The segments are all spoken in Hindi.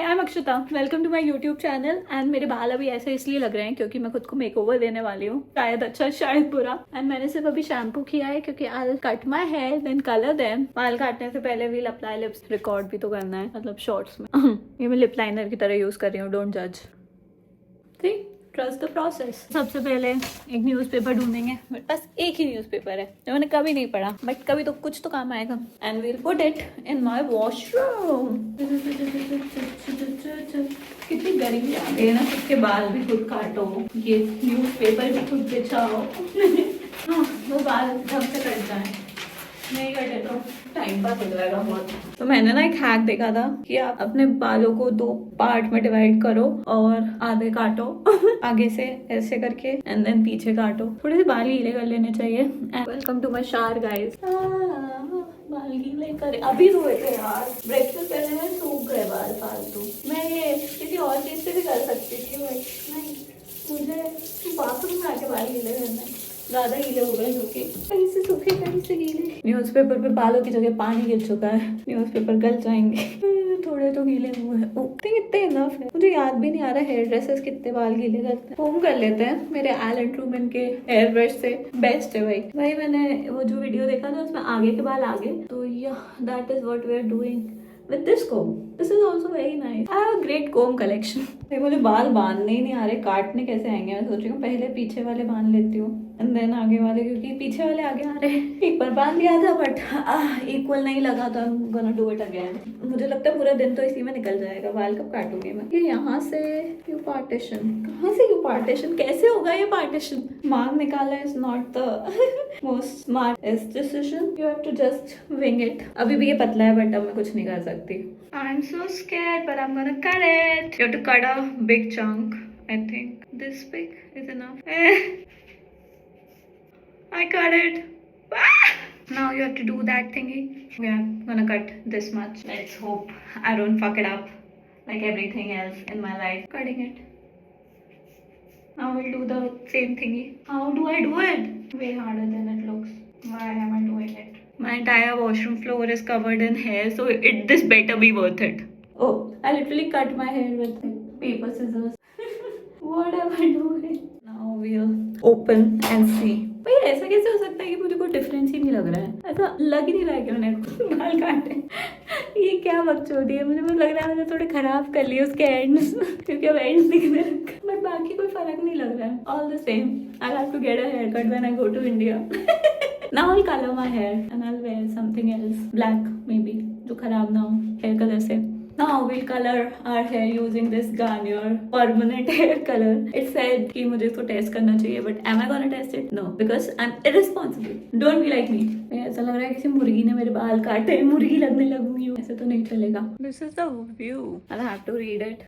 I am Akshata, welcome to my YouTube channel. And मेरे बाल अभी ऐसे इसलिए लग रहे हैं क्योंकि मैं खुद को मेकओवर देने वाली हूँ, शायद अच्छा शायद बुरा। एंड मैंने सिर्फ अभी शैम्पू किया है क्योंकि I cut my hair then colour them. बाल काटने से पहले वील अप्लाई लिप्स, रिकॉर्ड भी तो करना है, मतलब शॉर्ट्स में। ये मैं लिप लाइनर की तरह यूज कर रही हूँ, डोंट जज, ठीक, ट्रस्ट द प्रोसेस। सबसे पहले एक न्यूज़पेपर ढूंढेंगे। मेरे पास एक ही न्यूज़पेपर है जो मैंने कभी नहीं पढ़ा, बट कभी तो कुछ तो काम आएगा। And we'll put it in my washroom. कितनी गर्मी आ गई है ना, सबके बाल भी खुद काटो, ये न्यूज़पेपर भी खुद बिछाओ। हाँ, वो बाल ढंग से कट जाए, नहीं कटे तो टाइम पास हो जाएगा बहुत। तो मैंने ना एक हैक देखा था कि आप अपने बालों को 2 पार्ट में डिवाइड करो और आधे काटो आगे से ऐसे करके, एंड देन पीछे काटो। थोड़े से बाल गीले कर लेने चाहिए। Welcome to my shower guys. बाल गीले करे अभी धोए थे यार, ब्रेकफास्ट पहले में सूख गए बाल फालतू। मैं ये किसी और चीज से भी कर सकती थी बट नहीं, मुझे बाथरूम में आके बाल गीले करना है। ज्यादा गीले हो गए, क्योंकि कहीं से सूखे कहीं से गीले। न्यूज़पेपर पे बालों की जगह पानी गिर चुका है, न्यूज़पेपर गल जाएंगे। थोड़े तो गीले हुए हैं, कितने इनफ है। मुझे याद भी नहीं आ रहा हेयर ड्रेसेस कितने बाल गीले करते हैं। फोम कर लेते हैं, मेरे एलन ट्रूमैन के हेयर ब्रश से बेस्ट है भाई। मैंने वो जो वीडियो देखा था उसमें आगे के बाल आगे, तो या that is what we are doing with this comb. This is also very nice. I have a great comb collection. मुझे बाल बांधने ही नहीं आ रहे, काटने कैसे आएंगे। मैं सोच रही हूँ पहले पीछे वाले बांध लेती हूँ एंड देन आगे वाले, क्योंकि पीछे वाले आगे आ रहे हैं। एक बार बांध लिया था बट इक्वल नहीं लगा था। I'm gonna do it again. मुझे लगता है पूरा दिन तो इसी में निकल जाएगा। बाल कब काटूंगी मैं? ये यहाँ से यू पार्टीशन, कहाँ से यू पार्टीशन, कैसे होगा ये पार्टीशन? मांग निकालना is not the most smartest decision. You have to just wing it. अभी भी ये पतला है बट अब मैं कुछ नहीं कर सकती। I'm so scared, but I'm gonna cut it. You have to cut a big chunk. I think this big is enough. I cut it. Now you have to do that thingy. We are gonna cut this much. Let's hope I don't fuck it up like everything else in my life. Cutting it. Now we'll do the same thingy. How do I do it? Way harder than it looks. Why am I doing it? My entire washroom floor is covered in hair, so this better be worth it. Oh, I literally cut my hair with paper scissors. What am I doing? Now we'll open and see. भाई ऐसा कैसे हो सकता है कि मुझे कोई डिफरेंस ही नहीं लग रहा है? ऐसा लग ही नहीं रहा है कि मैंने बाल काटे। ये क्या बकचोदी है। मुझे लग रहा है मैंने थोड़े खराब कर लिए उसके एंड्स, क्योंकि अब एंड्स दिखने लगे, बट बाकी कोई फर्क नहीं लग रहा है। All the same, I'll have to get a haircut when I go to India. Now I'll color my hair and I'll wear something else, black maybe, जो खराब ना हो hair color से। Now we'll color our hair using this Garnier permanent hair color. It said कि मुझे इसको टेस्ट करना चाहिए, but am I gonna test it? No, because I'm irresponsible. Don't be like me. ऐसा लग रहा है किसी मुर्गी ने मेरे बाल काटे, मुर्गी लगने लगूंगी। ऐसे तो नहीं चलेगा। This is the view. I'll have to read it.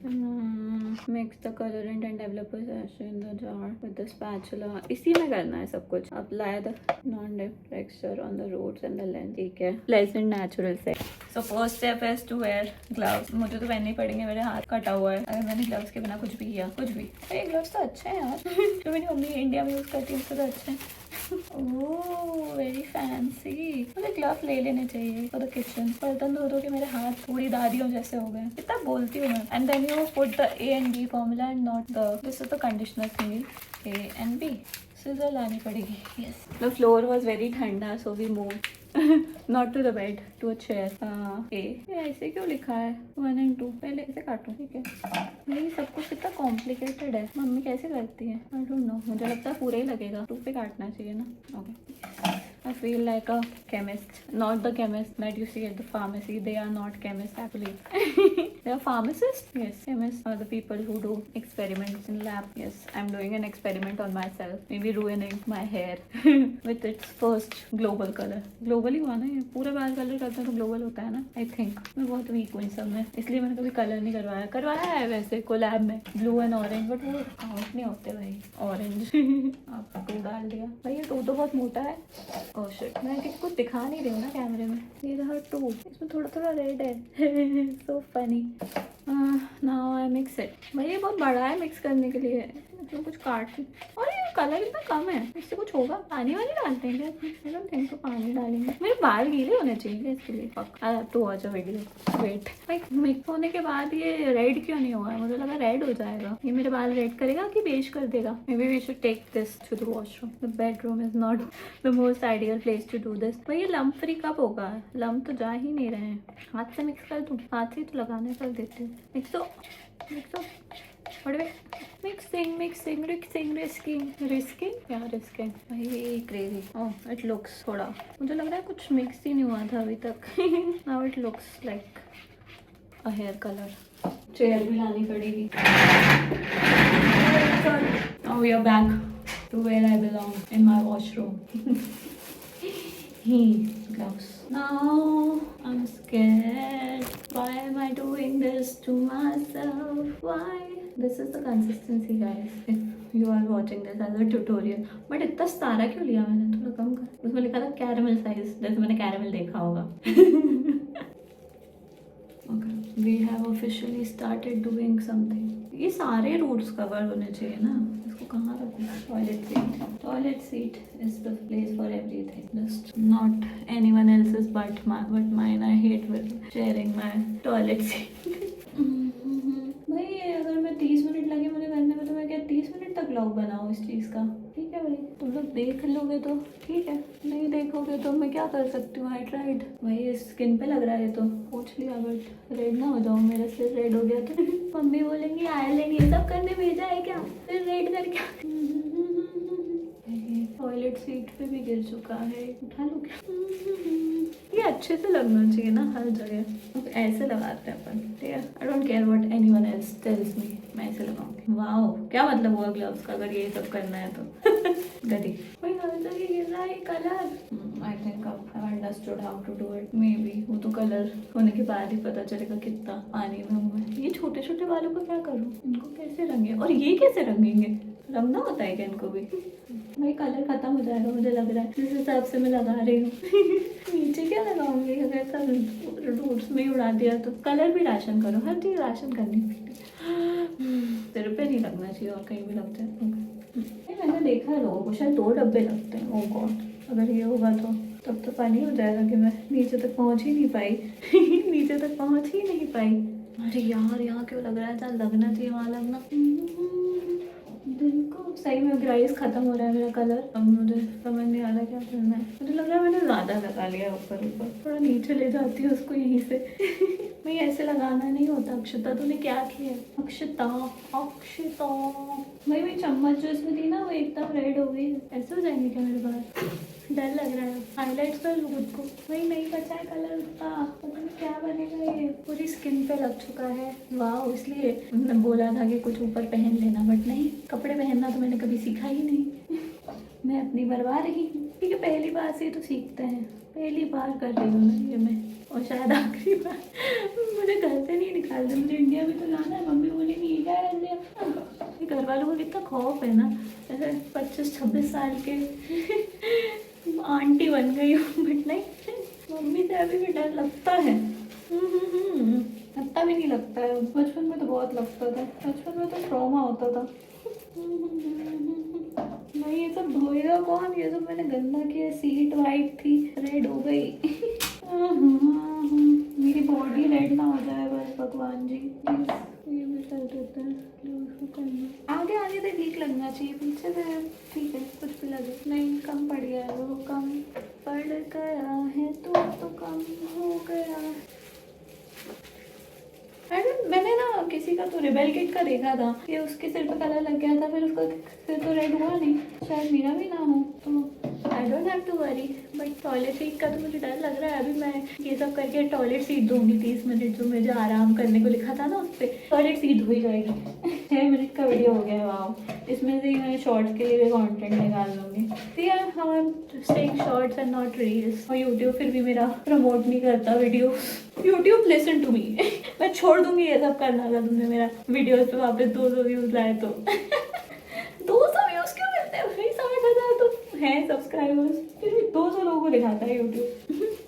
Mix the colorant and developer sachet in the jar with the spatula. इसी में करना है सब कुछ। Apply the non-dip texture on the roots and the lens. ठीक है। Pleasant natural से। So first step is to wear gloves. मुझे तो पहनने ही पड़ेंगे, मेरे हाथ कटा हुआ है अगर मैंने ग्लव्स के बिना कुछ भी किया, कुछ भी। ये ग्लव्स तो अच्छे हैं यार। जो मेरी मम्मी इंडिया में यूज करती है उससे तो अच्छे हैं। Oh very fancy. मुझे ग्लव ले लेने चाहिए फॉर द किचन। बर्तन धो धो के मेरे हाथ पूरी दादियों जैसे हो गए। इतना बोलती हूँ मैं। And then you put the A and B formula and not the, this is the conditioner thing, A and B। Scissor लानी पड़ेगी। Yes, the floor was very ठंडा so we move not to the bed, to a chair. ये ऐसे क्यों लिखा है 1 and 2? पहले ऐसे काटूं, ठीक है। नहीं, सब कुछ कितना कॉम्प्लिकेटेड है। मम्मी कैसे करती है आई डोंट नो। मुझे लगता है पूरा ही लगेगा, 2 पे काटना चाहिए ना। Okay, I feel like a chemist, not the chemist that you see at the pharmacy. They are not chemists, I believe. They are pharmacists? Yes, chemists are the people who do experiments in lab. Yes, I'm doing an experiment on myself. Maybe ruining my hair with its first global color. Global ही हुआ ना ये, पूरा बाल कलर करते हैं तो ग्लोबल होता है ना। I think मैं बहुत वीक हूँ इन सब में, इसलिए मैंने कभी कलर नहीं करवाया है वैसे कोलैब में, ब्लू एंड ऑरेंज, बट वो काउंट नहीं होते भाई। ऑरेंज आप 2 डाल दिया भाई। ये 2 तो बहुत मोटा है। ओह शिट, मैं किसको दिखा नहीं रही हूँ ना कैमरे में। ये रहा 2, इसमें थोड़ा थोड़ा रेड है। So funny. Now I mix it. भाई ये बहुत बड़ा है मिक्स करने के लिए, इसमें कुछ काट। अरे कलर इतना कम है, इससे कुछ होगा? पानी वाली डालते हैं क्या? आई डोंट थिंक सो पानी डालेंगे। मेरे बाल गीले होने चाहिए इसके लिए। Fuck, I have to watch a video. Wait, mix होने के बाद ये रेड क्यों नहीं हुआ है? मुझे लगा रेड हो जाएगा। ये मेरे बाल रेड करेगा कि बेज कर देगा? Maybe we should take this to the washroom. The bedroom is not the most ideal place to do this. भाई ये लम्प फ्री कब होगा? लम्प तो जा ही नहीं रहे हैं। हाथ से मिक्स कर दूँ? हाथ से तो लगाने कर देती हूँ। मिक्सो मिक्सिंग भाई क्रेजी। ओह इट लुक्स, थोड़ा मुझे लग रहा है कुछ मिक्स ही नहीं हुआ था अभी तक। Now it looks like a hair colour. Chair भी लानी पड़ेगी। Oh, we are back to where I belong, in my washroom. Gloves. Now I'm scared. Why am I doing this to myself? Why? This is the consistency, guys. If you are watching this as a tutorial. But इतना सारा क्यों लिया मैंने? थोड़ा कम कर। उसमें लिखा था कैरमल साइज, जैसे मैंने कैरमल देखा होगा। Okay, we have officially started doing something. ये सारे रूट्स कवर होने चाहिए ना। इसको कहाँ रखूँ? Toilet seat. Toilet seat is the place for everything, just not anyone else's but mine. I hate sharing my toilet seat. भाई अगर मैं 30 मिनट लगे मुझे करने में, तो मैं क्या 30 मिनट तक व्लॉग बनाऊँ इस चीज़ का? ठीक है भाई, तुम लोग देख लोगे तो ठीक है, नहीं देखोगे तो मैं क्या कर सकती हूँ? I tried. भाई स्किन पे लग रहा है तो पूछ लिया, बट रेड ना हो जाओ। मेरा सिर रेड हो गया तो मम्मी बोलेंगी आयरलैंड ये सब करने भेजा है क्या, फिर रेड कर क्या? टॉयलेट सीट पे भी गिर चुका है, उठा लो क्या? ये अच्छे से लगना चाहिए ना हर जगह। ऐसे लगाते हैं अपन, ठीक है? I don't care what anyone else tells me, मैं ऐसे लगाऊंगी। वाओ, क्या मतलब हुआ ग्लव्स का अगर ये सब करना है तो? गधी भाई हर जगह गिर रहा है colour. I think I understood how to do it. Maybe वो तो कलर होने के बाद ही पता चलेगा कितना पानी में हुआ है। ये छोटे छोटे बालों को क्या करूँ? इनको कैसे रंगे? और ये कैसे रंगेंगे? रंगना होता है क्या इनको भी? भाई कलर खत्म हो जाएगा मुझे लग रहा है, जिस हिसाब से मैं लगा रही हूँ। नीचे क्या लगाऊंगी अगर सब रूट्स में ही उड़ा दिया तो? कलर भी राशन करो, हर चीज़ राशन करनी पड़ती। सिर पे नहीं लगना चाहिए और कहीं भी लगता है। मैंने देखा है लोगों को शायद 2 डब्बे लगते हैं। ओह गॉड, अगर ये होगा तो तब तो पानी हो जाएगा कि मैं नीचे तक पहुँच ही नहीं पाई। नीचे तक पहुँच ही नहीं पाई। अरे यार यहाँ क्यों लग रहा है? जहाँ लगना चाहिए वहाँ लगना। दिन को सही में ग्राइस खत्म हो रहा है मेरा कलर। अब मुझे समझ नहीं आ रहा क्या करना है। मुझे लग रहा है मैंने ज़्यादा लगा लिया ऊपर ऊपर। थोड़ा नीचे ले जाती हूँ उसको यहीं से। भाई ऐसे लगाना नहीं होता। अक्षता तूने क्या किया? अक्षता भाई मेरी चम्मच जो इसमें थी ना वो एकदम रेड हो गई। ऐसे हो जाएंगे क्या मेरे बाल? डर लग रहा है। हाईलाइट्स कर लूँ खुद को। भाई नहीं बचा है कलर उसका, पता नहीं क्या बनेगा। ये पूरी स्किन पे लग चुका है। वाह, इसलिए मैंने बोला था कि कुछ ऊपर पहन लेना, बट नहीं, कपड़े पहनना तो मैंने कभी सीखा ही नहीं। मैं अपनी बरवा रही हूँ। ठीक है, पहली बार से तो सीखते हैं। पहली बार कर रही हूँ ये मैं, और शायद आखिरी बार। मुझे घर से नहीं निकाल दे, मुझे इंडिया में तो लाना है। मम्मी बोलेगी ये क्या कर दिया? घर वालों को कितना खौफ है ना, ऐसे 25-26 साल के आंटी बन गई हूँ, बट नहीं, मम्मी से अभी भी डर लगता है। इतना भी नहीं लगता है, बचपन में तो बहुत लगता था। बचपन में तो ट्रॉमा होता था। नहीं ये सब धोएगा कौन? ये सब मैंने गंदा किया। सीट वाइट थी, रेड हो गई। मेरी बॉडी रेड ना हो जाए बस, भगवान जी ये भी कर देते हैं। आगे आगे तो ठीक लगना चाहिए, पीछे से ठीक है, कुछ भी लगे नहीं। कम पड़ गया है वो, कम पड़ गया है तो कम हो गया। मैंने ना किसी का तो रिबेल किट का देखा था कि उसके सिर पे कलर लग गया था, फिर उसका सिर तो रेड हुआ नहीं। शायद मेरा भी ना हो तो I don't have to worry. But toilet seat का तो मुझे डर लग रहा है। अभी मैं ये सब करके टॉयलेट सीट दूंगी 30 मिनट, जो मुझे आराम करने को लिखा था ना उस पर टॉयलेट सीट धोई जाएगी। 6 मिनट का वीडियो हो गया। वाह, इसमें से मैं शॉर्ट्स के लिए कॉन्टेंट निकाल लूँगी। Staying shorts and not reels. और यूट्यूब फिर भी मेरा प्रमोट नहीं करता video. YouTube listen to me. मैं छोड़ दूंगी ये सब करना अगर तुमने मेरा वीडियोस पे वापस 200 व्यूज लाए तो। 200 व्यूज क्यों मिलते हैं भाई? 60,000 तो हैं सब्सक्राइबर्स, फिर भी 200 लोगों को दिखाता है यूट्यूब।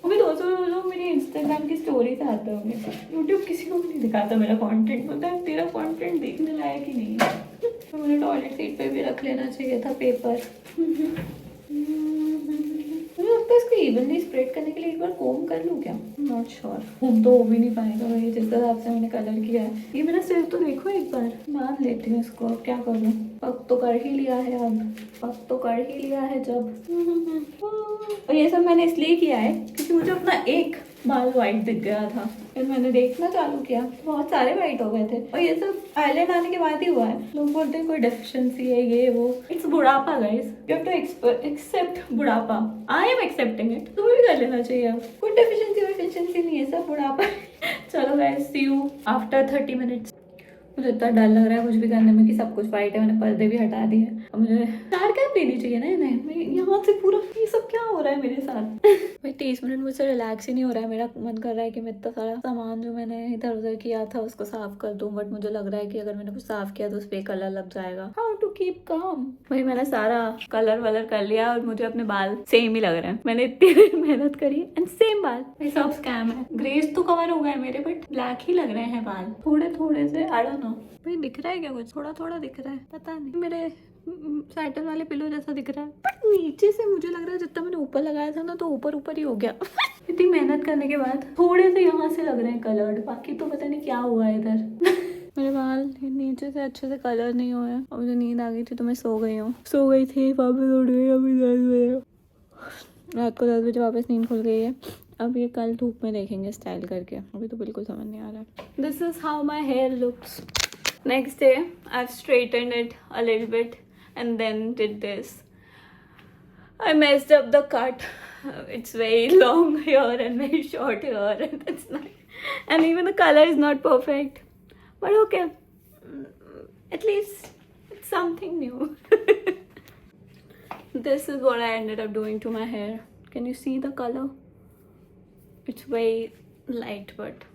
वो भी 200 लोग मेरे इंस्टाग्राम की स्टोरी से आते होंगे। यूट्यूब किसी को भी नहीं दिखाता मेरा कंटेंट। मतलब तेरा कंटेंट देखने लायक ही नहीं है। तो मुझे टॉयलेट सीट पे भी रख लेना चाहिए था पेपर। मुझे लगता है इसको इवनली स्प्रेड करने के लिए एक बार कोम कर लूँ क्या? Not sure. कोम तो हो भी नहीं पाएगा भाई, जिस हिसाब से मैंने कलर किया है। ये मेरा सिर तो देखो एक बार, बांध लेती हूँ इसको। अब क्या करूँ, पक तो कर ही लिया है, अब पक तो कर ही लिया है जब। और ये सब मैंने इसलिए किया है क्योंकि मुझे अपना एक बाल वाइट दिख गया था, फिर मैंने देखना चालू किया, बहुत सारे वाइट हो गए थे। और ये सब आईलैंड आने के बाद ही हुआ है। लोग बोलते हैं कोई डेफिशिएंसी है ये वो। इट्स बुढ़ापा guys, you have to accept बुढ़ापा। I am accepting it. तुम्हें भी कर लेना चाहिए। अब कोई डेफिशिएंसी नहीं है, सब बुढ़ापा। चलो guys, see you after 30 minutes. मुझे इतना डर लग रहा है कुछ भी करने में कि सब कुछ वाइट है। मैंने पर्दे भी हटा दिए। अब मुझे 4 कैप लेनी चाहिए ना इन्हें। मैं यहाँ से पूरा, ये सब क्या हो रहा है मेरे साथ? भाई 30 मिनट मुझसे रिलैक्स ही नहीं हो रहा है। मेरा मन कर रहा है कि मैं इतना सारा सामान जो मैंने इधर उधर किया था उसको साफ कर दूं, बट मुझे लग रहा है कि अगर मैंने कुछ साफ किया तो उस पर कलर लग जाएगा। How to keep calm. भाई मैंने सारा कलर वलर कर लिया और मुझे अपने बाल सेम ही लग रहे हैं। मैंने इतनी मेहनत करी एंड सेम बाल। भाई सब स्कैम है। ग्रेस तो कवर हो गए मेरे, बट ब्लैक ही लग रहे हैं बाल थोड़े थोड़े से। आई डोंट नो भाई, दिख रहा है क्या कुछ? थोड़ा थोड़ा दिख रहा है, पता नहीं। मेरे सैटन वाले पिलो जैसा दिख रहा है, बट नीचे से मुझे लग रहा है जितना मैंने ऊपर लगाया था ना तो ऊपर ऊपर ही हो गया। इतनी मेहनत करने के बाद थोड़े से यहाँ से लग रहे हैं कलर्ड, बाकी तो पता नहीं क्या हुआ है इधर। मेरे बाल नीचे से अच्छे से कलर नहीं हुए हैं। और मुझे नींद आ गई थी तो मैं सो गई थी, वापस उठ गई। अभी 10 बजे, रात को 10 बजे वापस नींद खुल गई है। अब ये कल धूप में देखेंगे स्टाइल करके। अभी तो बिल्कुल समझ नहीं आ रहा है। This is how my hair looks. Next day, I've straightened it a little bit and then did this. I messed up the cut. It's very long here and very short here, and it's not. And even the color is not perfect. But okay, at least it's something new. This is what I ended up doing to my hair. Can you see the color? It's very light, but